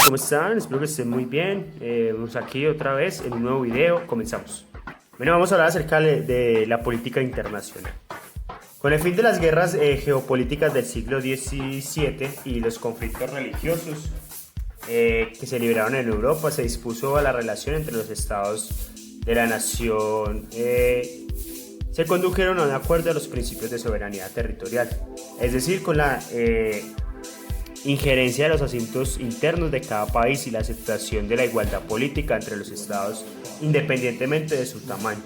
¿Cómo están? Espero que estén muy bien. Vamos aquí otra vez en un nuevo video. Comenzamos. Bueno, vamos a hablar acerca de la política internacional. Con el fin de las guerras geopolíticas del siglo XVII y los conflictos religiosos que se libraron en Europa, se dispuso a la relación entre los estados de la nación. Se condujeron a un acuerdo a los principios de soberanía territorial, es decir, con la injerencia de los asuntos internos de cada país y la aceptación de la igualdad política entre los estados independientemente de su tamaño.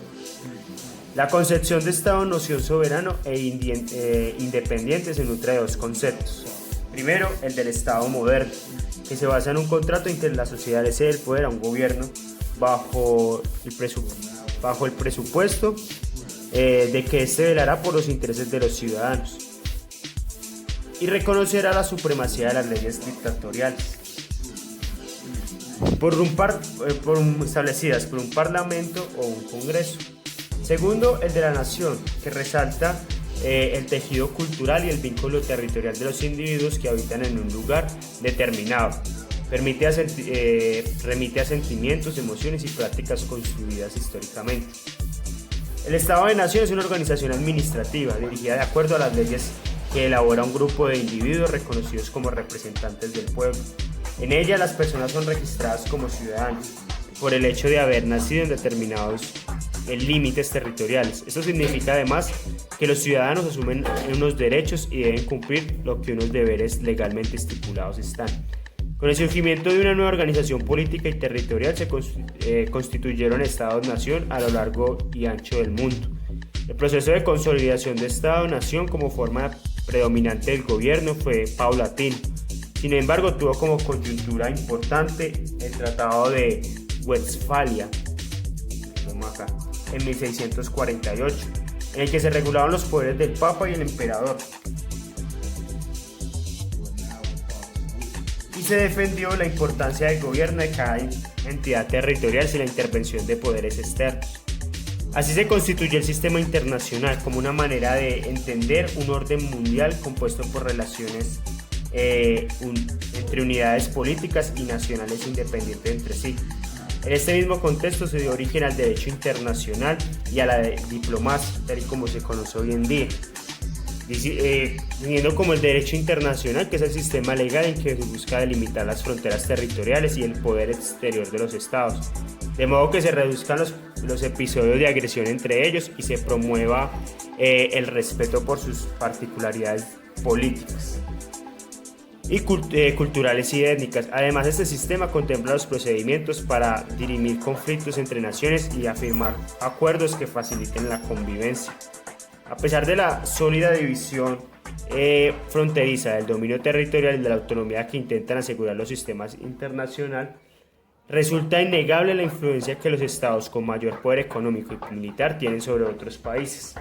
La concepción de Estado, noción soberano e independiente, se nutre de dos conceptos. Primero, el del Estado moderno, que se basa en un contrato en que la sociedad le cede el poder a un gobierno bajo el presupuesto de que éste velará por los intereses de los ciudadanos y reconocerá la supremacía de las leyes dictatoriales establecidas por un parlamento o un congreso. Segundo, el de la nación, que resalta el tejido cultural y el vínculo territorial de los individuos que habitan en un lugar determinado. Remite a sentimientos, emociones y prácticas construidas históricamente. El Estado de Nación es una organización administrativa dirigida de acuerdo a las leyes que elabora un grupo de individuos reconocidos como representantes del pueblo. En ella las personas son registradas como ciudadanos por el hecho de haber nacido en determinados límites territoriales. Esto significa además que los ciudadanos asumen unos derechos y deben cumplir lo que unos deberes legalmente estipulados están. Con el surgimiento de una nueva organización política y territorial se constituyeron Estados-nación a lo largo y ancho del mundo. El proceso de consolidación de Estado-nación como forma predominante del gobierno fue paulatino. Sin embargo, tuvo como coyuntura importante el Tratado de Westfalia, en 1648, en el que se regulaban los poderes del Papa y el Emperador, y se defendió la importancia del gobierno de cada entidad territorial sin la intervención de poderes externos. Así se constituye el sistema internacional como una manera de entender un orden mundial compuesto por relaciones entre unidades políticas y nacionales independientes entre sí. En este mismo contexto se dio origen al derecho internacional y a la diplomacia, tal y como se conoce hoy en día, teniendo como el derecho internacional, que es el sistema legal en que se busca delimitar las fronteras territoriales y el poder exterior de los estados, de modo que se reduzcan los episodios de agresión entre ellos y se promueva el respeto por sus particularidades políticas y culturales y étnicas. Además, este sistema contempla los procedimientos para dirimir conflictos entre naciones y afirmar acuerdos que faciliten la convivencia. A pesar de la sólida división fronteriza del dominio territorial y de la autonomía que intentan asegurar los sistemas internacionales, resulta innegable la influencia que los estados con mayor poder económico y militar tienen sobre otros países.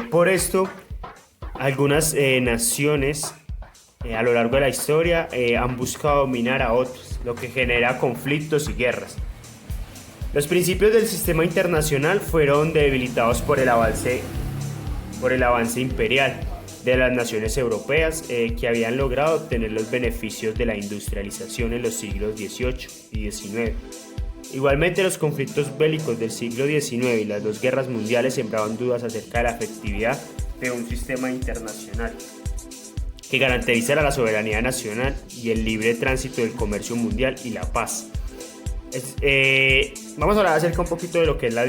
Por esto, algunas naciones a lo largo de la historia han buscado dominar a otros, lo que genera conflictos y guerras. Los principios del sistema internacional fueron debilitados por el avance imperial de las naciones europeas que habían logrado obtener los beneficios de la industrialización en los siglos XVIII y XIX. Igualmente, los conflictos bélicos del siglo XIX y las dos guerras mundiales sembraban dudas acerca de la efectividad de un sistema internacional que garantizara la soberanía nacional y el libre tránsito del comercio mundial y la paz. Vamos a hablar acerca un poquito de lo que es la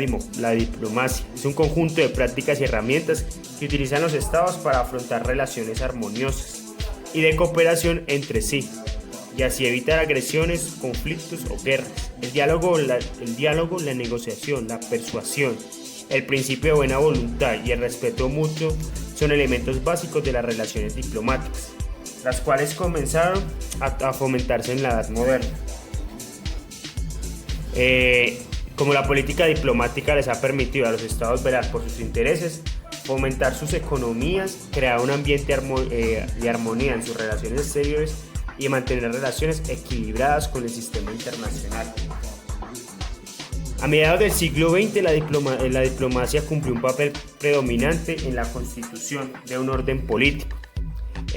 diplomacia. Es un conjunto de prácticas y herramientas que utilizan los estados para afrontar relaciones armoniosas y de cooperación entre sí, y así evitar agresiones, conflictos o guerras. El diálogo, la negociación, la persuasión, el principio de buena voluntad y el respeto mutuo son elementos básicos de las relaciones diplomáticas, las cuales comenzaron a fomentarse en la Edad Moderna. Como la política diplomática les ha permitido a los estados velar por sus intereses, fomentar sus economías, crear un ambiente de armonía en sus relaciones exteriores y mantener relaciones equilibradas con el sistema internacional. A mediados del siglo XX, la diplomacia cumplió un papel predominante en la constitución de un orden político,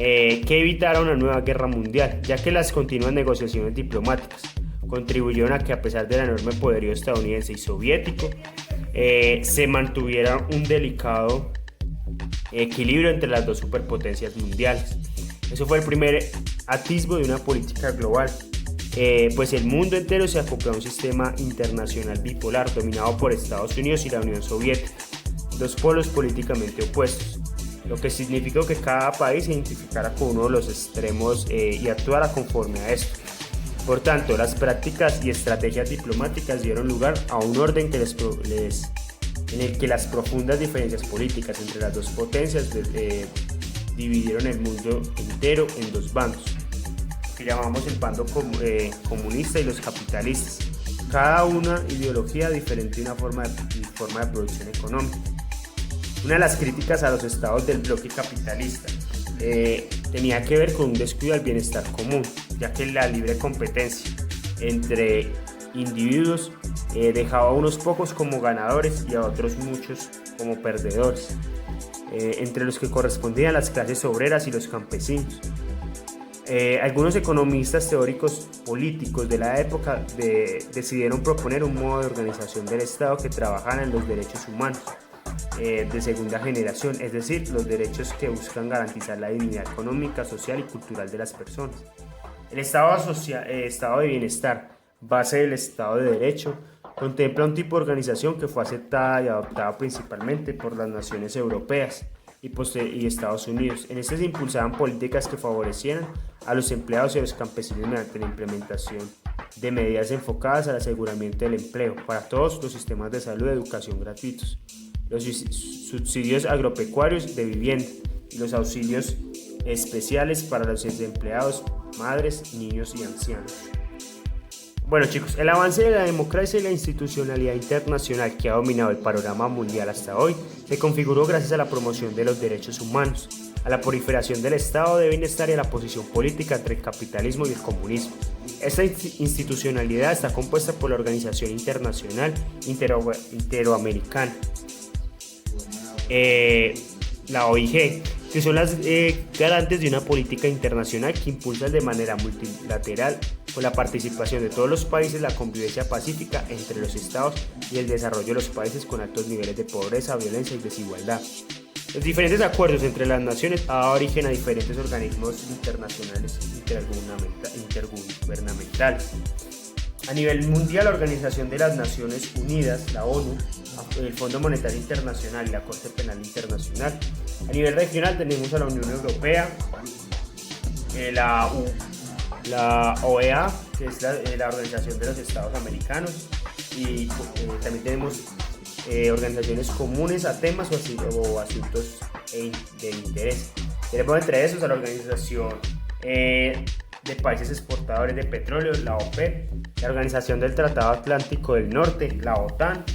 que evitara una nueva guerra mundial, ya que las continuas negociaciones diplomáticas contribuyeron a que, a pesar del enorme poderío estadounidense y soviético, se mantuviera un delicado equilibrio entre las dos superpotencias mundiales. Eso fue el primer atisbo de una política global, pues el mundo entero se acopló a un sistema internacional bipolar dominado por Estados Unidos y la Unión Soviética, dos polos políticamente opuestos, lo que significó que cada país se identificara con uno de los extremos y actuara conforme a esto. Por tanto, las prácticas y estrategias diplomáticas dieron lugar a un orden en el que las profundas diferencias políticas entre las dos potencias dividieron el mundo entero en dos bandos, que llamamos el bando comunista y los capitalistas, cada una ideología diferente y una forma de producción económica. Una de las críticas a los estados del bloque capitalista tenía que ver con un descuido del bienestar común, ya que la libre competencia entre individuos dejaba a unos pocos como ganadores y a otros muchos como perdedores, entre los que correspondían las clases obreras y los campesinos. Algunos economistas teóricos políticos de la época decidieron proponer un modo de organización del Estado que trabajara en los derechos humanos de segunda generación, es decir, los derechos que buscan garantizar la dignidad económica, social y cultural de las personas. El estado de bienestar, base del Estado de Derecho, contempla un tipo de organización que fue aceptada y adoptada principalmente por las naciones europeas y Estados Unidos. En este se impulsaban políticas que favorecieran a los empleados y a los campesinos mediante la implementación de medidas enfocadas al aseguramiento del empleo para todos, los sistemas de salud y educación gratuitos, los subsidios agropecuarios de vivienda y los auxilios especiales para los desempleados, madres, niños y ancianos. Bueno chicos, el avance de la democracia y la institucionalidad internacional que ha dominado el panorama mundial hasta hoy se configuró gracias a la promoción de los derechos humanos, a la proliferación del estado de bienestar y a la posición política entre el capitalismo y el comunismo. Esta institucionalidad está compuesta por la Organización Internacional Interamericana, la OIG, que son las garantes de una política internacional que impulsa de manera multilateral, con la participación de todos los países, la convivencia pacífica entre los estados y el desarrollo de los países con altos niveles de pobreza, violencia y desigualdad. Los diferentes acuerdos entre las naciones han dado origen a diferentes organismos internacionales intergubernamentales. A nivel mundial, la Organización de las Naciones Unidas, la ONU, el Fondo Monetario Internacional y la Corte Penal Internacional. A nivel regional tenemos a la Unión Europea, la OEA, que es la Organización de los Estados Americanos, y también tenemos organizaciones comunes a temas o asuntos de interés. Tenemos entre esos a la Organización de Países Exportadores de Petróleo, la OPEP, la Organización del Tratado Atlántico del Norte, la OTAN.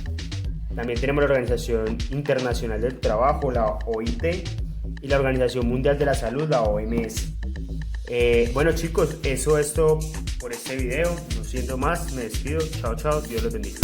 También tenemos la Organización Internacional del Trabajo, la OIT, y la Organización Mundial de la Salud, la OMS. Bueno chicos, eso es todo por este video. No siendo más, me despido. Chao, chao. Dios los bendiga.